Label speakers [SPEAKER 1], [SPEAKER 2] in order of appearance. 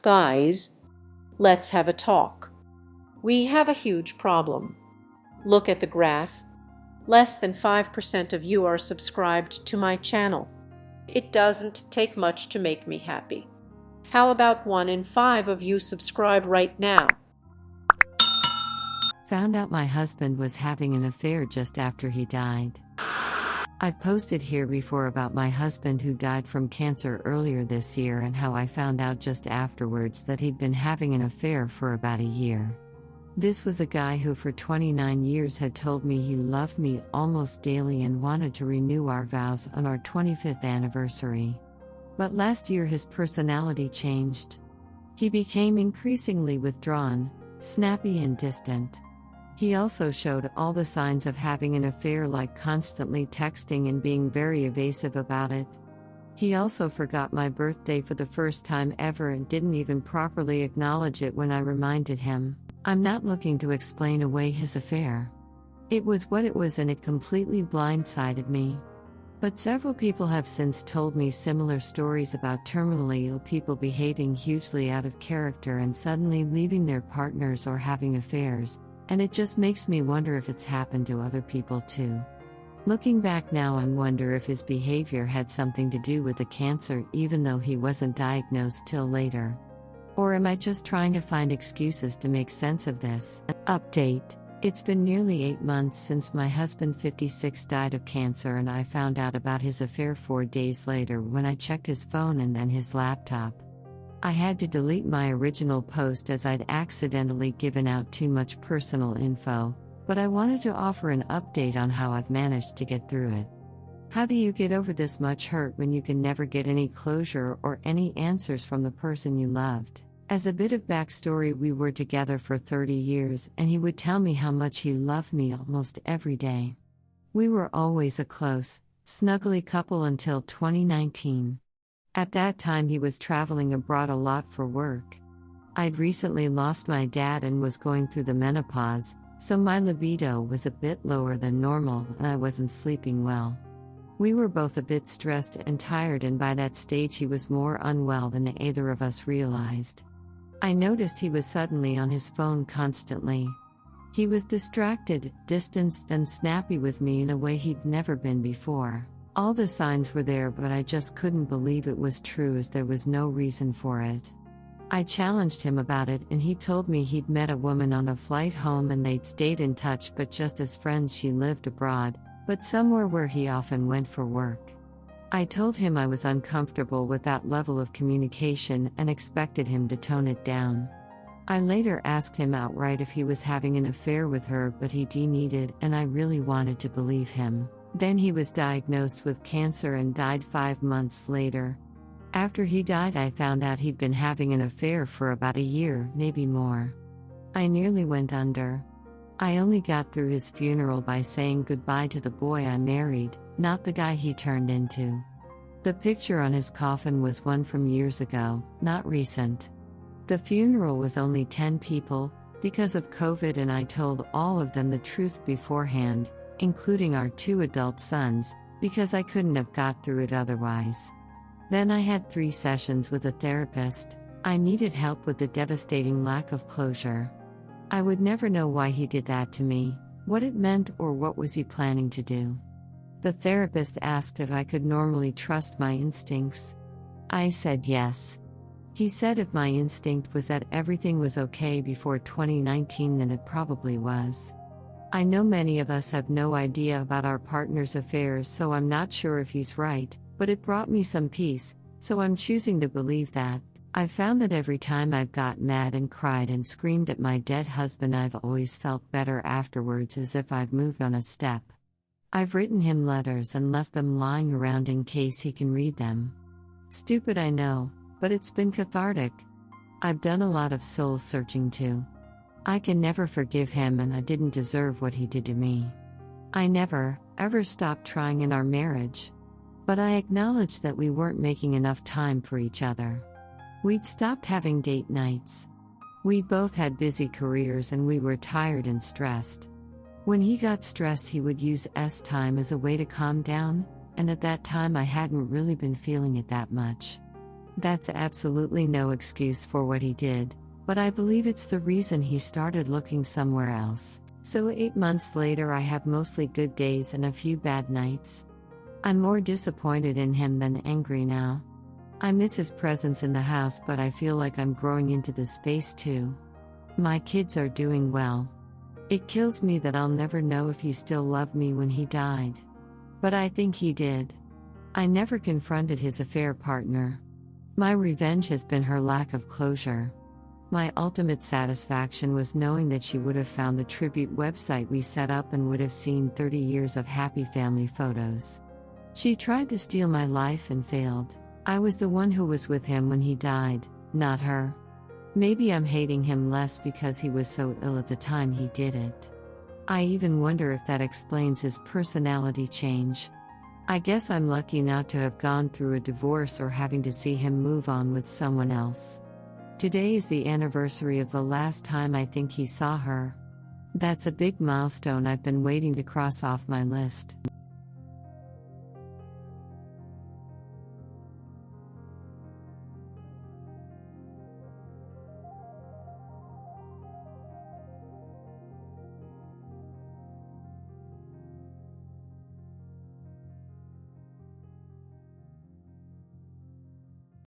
[SPEAKER 1] Guys, let's have a talk. We have a huge problem. Look at the graph. Less than 5% of you are subscribed to my channel. It doesn't take much to make me happy. How about 1 in 5 of you subscribe right now?
[SPEAKER 2] Found out my husband was having an affair just after he died. I've posted here before about my husband who died from cancer earlier this year and how I found out just afterwards that he'd been having an affair for about a year. This was a guy who for 29 years had told me he loved me almost daily and wanted to renew our vows on our 25th anniversary. But last year his personality changed. He became increasingly withdrawn, snappy and distant. He also showed all the signs of having an affair, like constantly texting and being very evasive about it. He also forgot my birthday for the first time ever and didn't even properly acknowledge it when I reminded him. I'm not looking to explain away his affair. It was what it was and it completely blindsided me. But several people have since told me similar stories about terminally ill people behaving hugely out of character and suddenly leaving their partners or having affairs. And it just makes me wonder if it's happened to other people too. Looking back now, I wonder if his behavior had something to do with the cancer even though he wasn't diagnosed till later. Or am I just trying to find excuses to make sense of this? Update. It's been nearly 8 months since my husband 56 died of cancer, and I found out about his affair 4 days later when I checked his phone and then his laptop. I had to delete my original post as I'd accidentally given out too much personal info, but I wanted to offer an update on how I've managed to get through it. How do you get over this much hurt when you can never get any closure or any answers from the person you loved? As a bit of backstory, we were together for 30 years and he would tell me how much he loved me almost every day. We were always a close, snuggly couple until 2019. At that time he was traveling abroad a lot for work. I'd recently lost my dad and was going through the menopause, so my libido was a bit lower than normal and I wasn't sleeping well. We were both a bit stressed and tired, and by that stage he was more unwell than either of us realized. I noticed he was suddenly on his phone constantly. He was distracted, distanced and snappy with me in a way he'd never been before. All the signs were there, but I just couldn't believe it was true as there was no reason for it. I challenged him about it and he told me he'd met a woman on a flight home and they'd stayed in touch, but just as friends. She lived abroad, but somewhere where he often went for work. I told him I was uncomfortable with that level of communication and expected him to tone it down. I later asked him outright if he was having an affair with her, but he denied it and I really wanted to believe him. Then he was diagnosed with cancer and died 5 months later. After he died, I found out he'd been having an affair for about a year, maybe more. I nearly went under. I only got through his funeral by saying goodbye to the boy I married, not the guy he turned into. The picture on his coffin was one from years ago, not recent. The funeral was only 10 people, because of COVID, and I told all of them the truth beforehand, including our 2 adult sons, because I couldn't have got through it otherwise. Then I had 3 sessions with a therapist. I needed help with the devastating lack of closure. I would never know why he did that to me, what it meant, or what was he planning to do. The therapist asked if I could normally trust my instincts. I said yes. He said if my instinct was that everything was okay before 2019, then it probably was. I know many of us have no idea about our partner's affairs, so I'm not sure if he's right, but it brought me some peace, so I'm choosing to believe that. I've found that every time I've got mad and cried and screamed at my dead husband, I've always felt better afterwards, as if I've moved on a step. I've written him letters and left them lying around in case he can read them. Stupid, I know, but it's been cathartic. I've done a lot of soul searching too. I can never forgive him, and I didn't deserve what he did to me. I never, ever stopped trying in our marriage. But I acknowledged that we weren't making enough time for each other. We'd stopped having date nights. We both had busy careers and we were tired and stressed. When he got stressed, he would use time as a way to calm down, and at that time I hadn't really been feeling it that much. That's absolutely no excuse for what he did, but I believe it's the reason he started looking somewhere else. So 8 months later, I have mostly good days and a few bad nights. I'm more disappointed in him than angry now. I miss his presence in the house, but I feel like I'm growing into the space too. My kids are doing well. It kills me that I'll never know if he still loved me when he died. But I think he did. I never confronted his affair partner. My revenge has been her lack of closure. My ultimate satisfaction was knowing that she would have found the tribute website we set up and would have seen 30 years of happy family photos. She tried to steal my life and failed. I was the one who was with him when he died, not her. Maybe I'm hating him less because he was so ill at the time he did it. I even wonder if that explains his personality change. I guess I'm lucky not to have gone through a divorce or having to see him move on with someone else. Today is the anniversary of the last time I think he saw her. That's a big milestone I've been waiting to cross off my list.